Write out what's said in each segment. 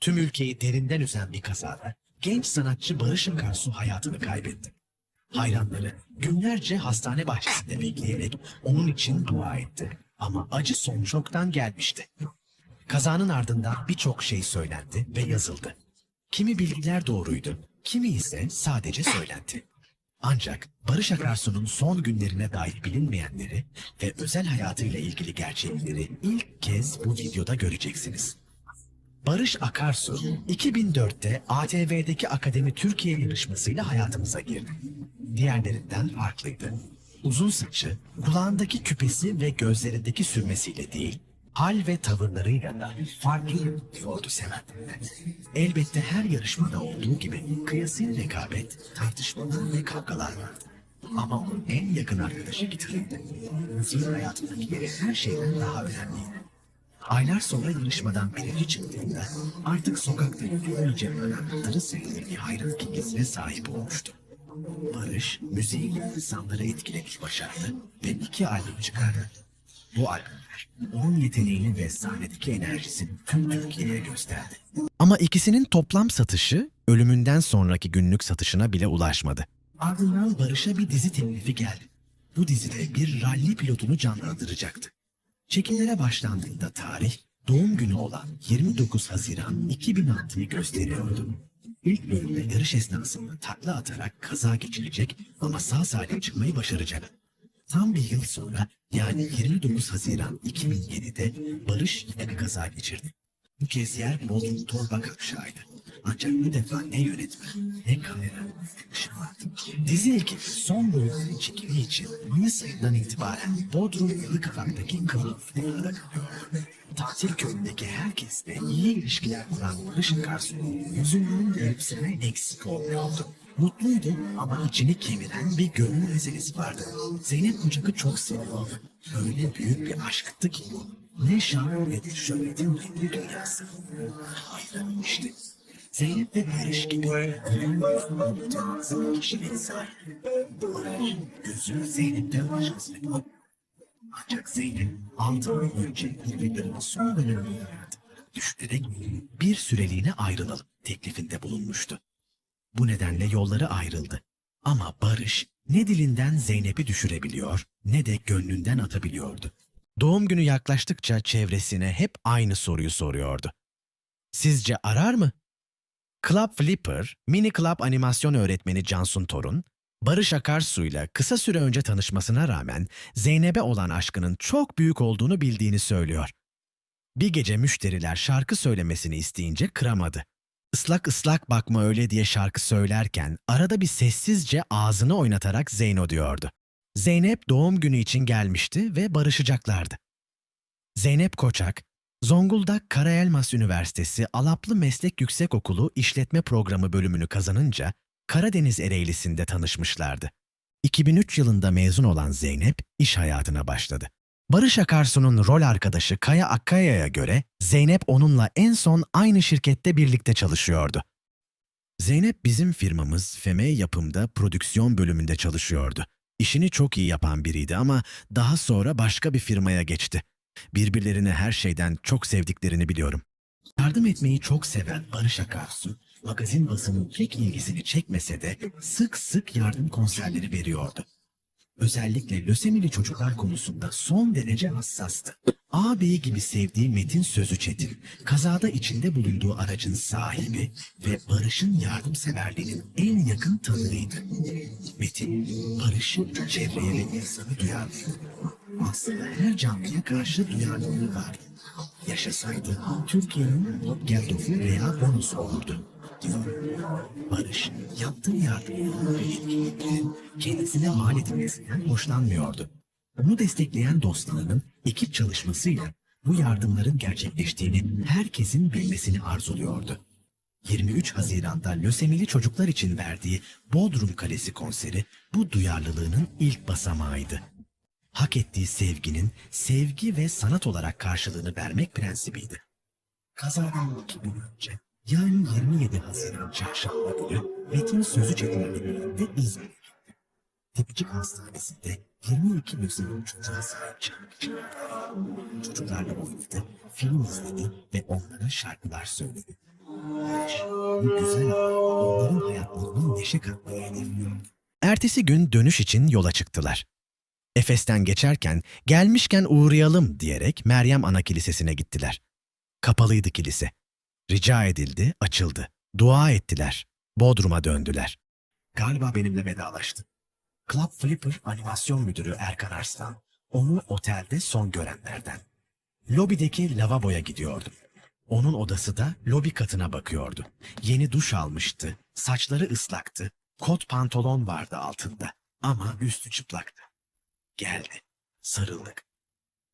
Tüm ülkeyi derinden üzen bir kazada genç sanatçı Barış Akarsu hayatını kaybetti. Hayranları günlerce hastane bahçesinde bekleyerek onun için dua etti. Ama acı son çoktan gelmişti. Kazanın ardından birçok şey söylendi ve yazıldı. Kimi bilgiler doğruydu, kimi ise sadece söylenti. Ancak Barış Akarsu'nun son günlerine dair bilinmeyenleri ve özel hayatıyla ilgili gerçekleri ilk kez bu videoda göreceksiniz. Barış Akarsu, 2004'te ATV'deki Akademi Türkiye yarışmasıyla hayatımıza girdi. Diğerlerinden farklıydı. Uzun saçı, kulağındaki küpesi ve gözlerindeki sürmesiyle değil, hal ve tavırlarıyla da farklı diyordu sevenlerine. Elbette her yarışmada olduğu gibi kıyasıya rekabet, tartışmalar ve kavgalar vardı. Ama onun en yakın arkadaşı gitarıydı. Müziğin hayatındaki yeri her şeyden daha önemliydi. Aylar sonra yarışmadan birinci çıktığında artık sokakta yürüyemeyeceğim önemli sayılı bir hayran kitlesine sahip olmuştu. Barış, müziğiyle insanları etkilemeyi başardı ve 2 albüm çıkardı. Bu albümler onun yeteneğini ve sahnedeki enerjisini tüm Türkiye'ye gösterdi. Ama ikisinin toplam satışı ölümünden sonraki günlük satışına bile ulaşmadı. Ardından Barış'a bir dizi teklifi geldi. Bu dizide bir ralli pilotunu canlandıracaktı. Çekimlere başlandığında tarih, doğum günü olan 29 Haziran 2006'yı gösteriyordu. İlk bölümde yarış esnasında takla atarak kaza geçirecek ama sağ salim çıkmayı başaracak. Tam bir yıl sonra yani 29 Haziran 2007'de Barış yine bir kaza geçirdi. Bu kez yer Bodrum Torba Kavşağı'ydı. Ancak bu defa ne yönetmen ne kamera ışık vardı. Dizi ekibi son bölümlerin çekimi için Mayıs ayından itibaren Bodrum Yalıkavak'taki kılıf devrede kalıyordu. Tatil köyündeki herkesle iyi ilişkiler kuran Barış Akarsu'nun yüzünün elbisene eksik olmuyordu. Mutluydu ama içini kemiren bir gönül meselesi vardı. Zeynep Ocak'ı çok seviyordu. Öyle büyük bir aşktı ki ne şan ne de şöhretin renkli dünyası. Hayranım işte. Zeynep ve Barış gibi onun yüzünün mütevazı kişiliğe sahip. Barış gözünü Zeynep'ten başkasına koydu. Ancak Zeynep 6 ay önce birbirlerinin son dönemini düşünerek bir süreliğine ayrılalım teklifinde bulunmuştu. Bu nedenle yolları ayrıldı. Ama Barış ne dilinden Zeynep'i düşürebiliyor ne de gönlünden atabiliyordu. Doğum günü yaklaştıkça çevresine hep aynı soruyu soruyordu. Sizce arar mı? Club Flipper, Mini Club animasyon öğretmeni Cansun Torun, Barış Akarsu'yla kısa süre önce tanışmasına rağmen Zeynep'e olan aşkının çok büyük olduğunu bildiğini söylüyor. Bir gece müşteriler şarkı söylemesini isteyince kıramadı. Islak ıslak bakma öyle diye şarkı söylerken arada bir sessizce ağzını oynatarak Zeyno diyordu. Zeynep doğum günü için gelmişti ve barışacaklardı. Zeynep Koçak, Zonguldak Karaelmas Üniversitesi Alaplı Meslek Yüksekokulu İşletme Programı bölümünü kazanınca Karadeniz Ereğlisi'nde tanışmışlardı. 2003 yılında mezun olan Zeynep iş hayatına başladı. Barış Akarsu'nun rol arkadaşı Kaya Akkaya'ya göre Zeynep onunla en son aynı şirkette birlikte çalışıyordu. Zeynep bizim firmamız FEME Yapım'da prodüksiyon bölümünde çalışıyordu. İşini çok iyi yapan biriydi ama daha sonra başka bir firmaya geçti. Birbirlerini her şeyden çok sevdiklerini biliyorum. Yardım etmeyi çok seven Barış Akarsu, magazin basının pek ilgisini çekmese de sık sık yardım konserleri veriyordu. Özellikle lösemili çocuklar konusunda son derece hassastı. Ağabeyi gibi sevdiği Metin Sözü Çetin, kazada içinde bulunduğu aracın sahibi ve Barış'ın yardımseverliğinin en yakın tanığıydı. Metin, Barış'ın çevreye ve insanı duyarlıydı. Aslında her canlıya karşı duyarlılığı vardı. Yaşasaydı Türkiye'nin Bob Geldof'u veya bonusu olurdu, diyor. Barış, yaptığı yardımların ve etkinliklerin kendisine mal edilmesinden hoşlanmıyordu. Onu destekleyen dostlarının ekip çalışmasıyla bu yardımların gerçekleştiğini herkesin bilmesini arzuluyordu. 23 Haziran'da lösemili çocuklar için verdiği Bodrum Kalesi konseri bu duyarlılığının ilk basamağıydı. Hak ettiği sevginin sevgi ve sanat olarak karşılığını vermek prensibiydi. Kazadan 2 gün önce, yani 27 Haziran Çarşamba günü Metin Sözü Çetin'le birlikte İzmir'e gitti. Tepecik Hastanesi'nde 22 lösemili çocuğa sahip çıkmak için çocuklarla oynadı, film izledi ve onlara şarkılar söyledi. Bu güzel hava onların hayatlarına neşe katmayı hedefliyordu. Ertesi gün dönüş için yola çıktılar. Efes'ten geçerken gelmişken uğrayalım diyerek Meryem Ana Kilisesi'ne gittiler. Kapalıydı kilise. Rica edildi, açıldı. Dua ettiler. Bodrum'a döndüler. Galiba benimle vedalaştı. Club Flipper animasyon müdürü Erkan Arslan, onu otelde son görenlerden. Lobideki lavaboya gidiyordum. Onun odası da lobi katına bakıyordu. Yeni duş almıştı, saçları ıslaktı, kot pantolon vardı altında ama üstü çıplaktı. Geldi, sarıldık.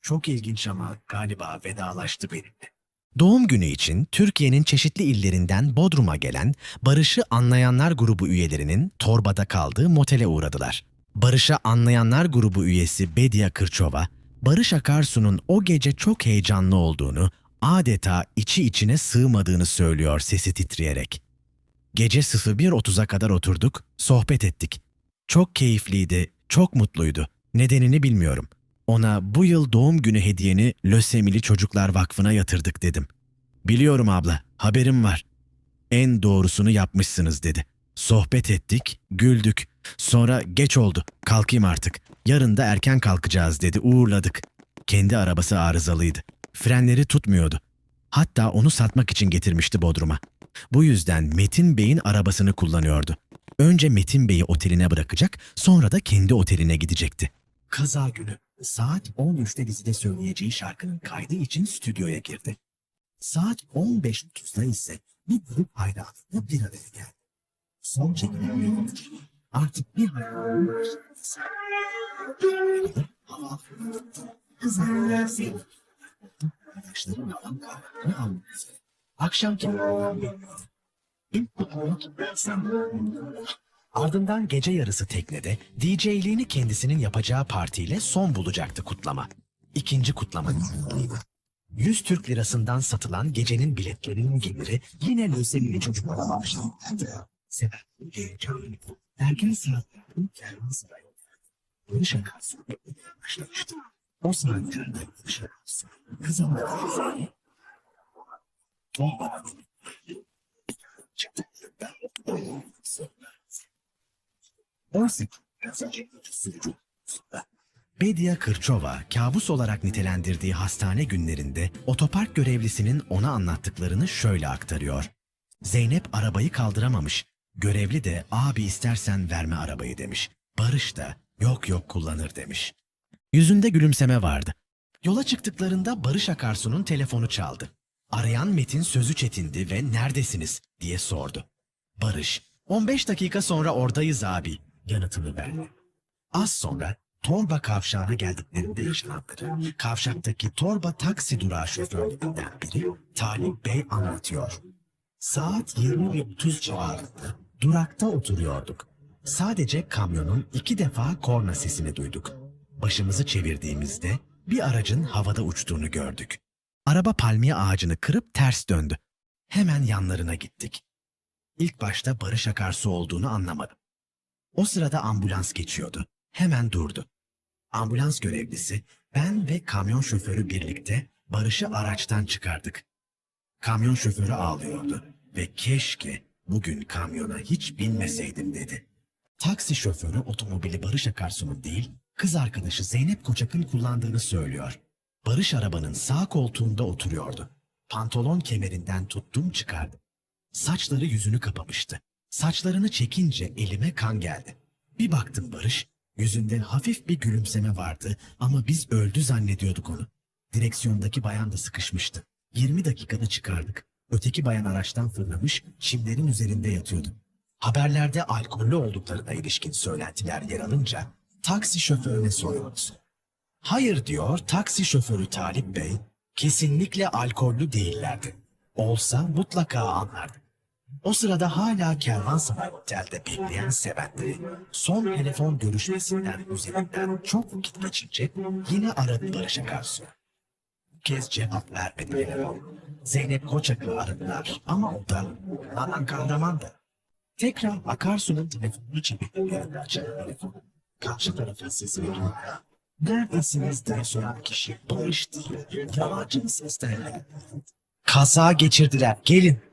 Çok ilginç ama galiba vedalaştı benimle. Doğum günü için Türkiye'nin çeşitli illerinden Bodrum'a gelen Barış'ı Anlayanlar grubu üyelerinin Torba'da kaldığı motele uğradılar. Barış'ı Anlayanlar grubu üyesi Bedia Kırçova, Barış Akarsu'nun o gece çok heyecanlı olduğunu, adeta içi içine sığmadığını söylüyor sesi titreyerek. Gece 01.30'a kadar oturduk, sohbet ettik. Çok keyifliydi, çok mutluydu. Nedenini bilmiyorum. Ona bu yıl doğum günü hediyeni Lösemili Çocuklar Vakfı'na yatırdık dedim. Biliyorum abla, haberim var. En doğrusunu yapmışsınız dedi. Sohbet ettik, güldük. Sonra geç oldu, kalkayım artık. Yarın da erken kalkacağız dedi, uğurladık. Kendi arabası arızalıydı. Frenleri tutmuyordu. Hatta onu satmak için getirmişti Bodrum'a. Bu yüzden Metin Bey'in arabasını kullanıyordu. Önce Metin Bey'i oteline bırakacak, sonra da kendi oteline gidecekti. Kaza günü saat 13'te dizide söyleyeceği şarkının kaydı için stüdyoya girdi. Saat 15.30'da ise bir grup hayranıyla bir araya geldi. Son çekilen yoldur. Artık bir hayranın başlaması. Hava fırlattı. Kızlar sevdi. Arkadaşların alan kahveni almak üzere. Akşamki ardından gece yarısı teknede DJ'liğini kendisinin yapacağı partiyle son bulacaktı kutlama. İkinci kutlama 100 Türk lirasından satılan gecenin biletlerinin geliri yine lösemili çocuklara bağışlanmıştı. Sever, heyecanlı, erken saatlerde kervansaraya Barış Akarsu beklemeye başlamıştı. O saatlerde Barış Akarsu kızımla çıktı. Bedia Kırçova, kabus olarak nitelendirdiği hastane günlerinde otopark görevlisinin ona anlattıklarını şöyle aktarıyor. Zeynep arabayı kaldıramamış. Görevli de abi istersen verme arabayı demiş. Barış da yok yok kullanır demiş. Yüzünde gülümseme vardı. Yola çıktıklarında Barış Akarsu'nun telefonu çaldı. Arayan Metin sözü çetindi ve neredesiniz diye sordu. Barış, 15 dakika sonra oradayız abi yanıtını verdi. Az sonra Torba kavşağına geldiklerinde yaşananları kavşaktaki Torba taksi durağı şoförlerinden biri Talip Bey anlatıyor. Saat 20.30 civarında durakta oturuyorduk. Sadece kamyonun 2 defa korna sesini duyduk. Başımızı çevirdiğimizde bir aracın havada uçtuğunu gördük. Araba palmiye ağacını kırıp ters döndü. Hemen yanlarına gittik. İlk başta Barış Akarsu olduğunu anlamadım. O sırada ambulans geçiyordu. Hemen durdu. Ambulans görevlisi, ben ve kamyon şoförü birlikte Barış'ı araçtan çıkardık. Kamyon şoförü ağlıyordu ve keşke bugün kamyona hiç binmeseydim dedi. Taksi şoförü otomobili Barış Akarsu'nun değil, kız arkadaşı Zeynep Koçak'ın kullandığını söylüyor. Barış arabanın sağ koltuğunda oturuyordu. Pantolon kemerinden tuttum çıkardım. Saçları yüzünü kapamıştı. Saçlarını çekince elime kan geldi. Bir baktım Barış, yüzünde hafif bir gülümseme vardı ama biz öldü zannediyorduk onu. Direksiyondaki bayan da sıkışmıştı. 20 dakikada çıkardık. Öteki bayan araçtan fırlamış, çimlerin üzerinde yatıyordu. Haberlerde alkollü olduklarına ilişkin söylentiler yer alınca taksi şoförüne soruyoruz. Hayır diyor taksi şoförü Talip Bey, kesinlikle alkollü değillerdi. Olsa mutlaka anlardı. O sırada hala Kervansaray Otel'de bekleyen sevenleri son telefon görüşmesinden üzerinden çok vakit geçince yine aradı Barış Akarsu. Bu kez cevap vermedi telefon. Zeynep Koçak'ı aradılar ama o da Nanan Kahraman'dı. Tekrar Akarsu'nun telefonunu çevirdiğinde açılan telefon. Karşı tarafa sesini duydu. Neredesiniz diye soran kişi Barış değil, yalancı bir sesle. Kaza geçirdiler, gelin.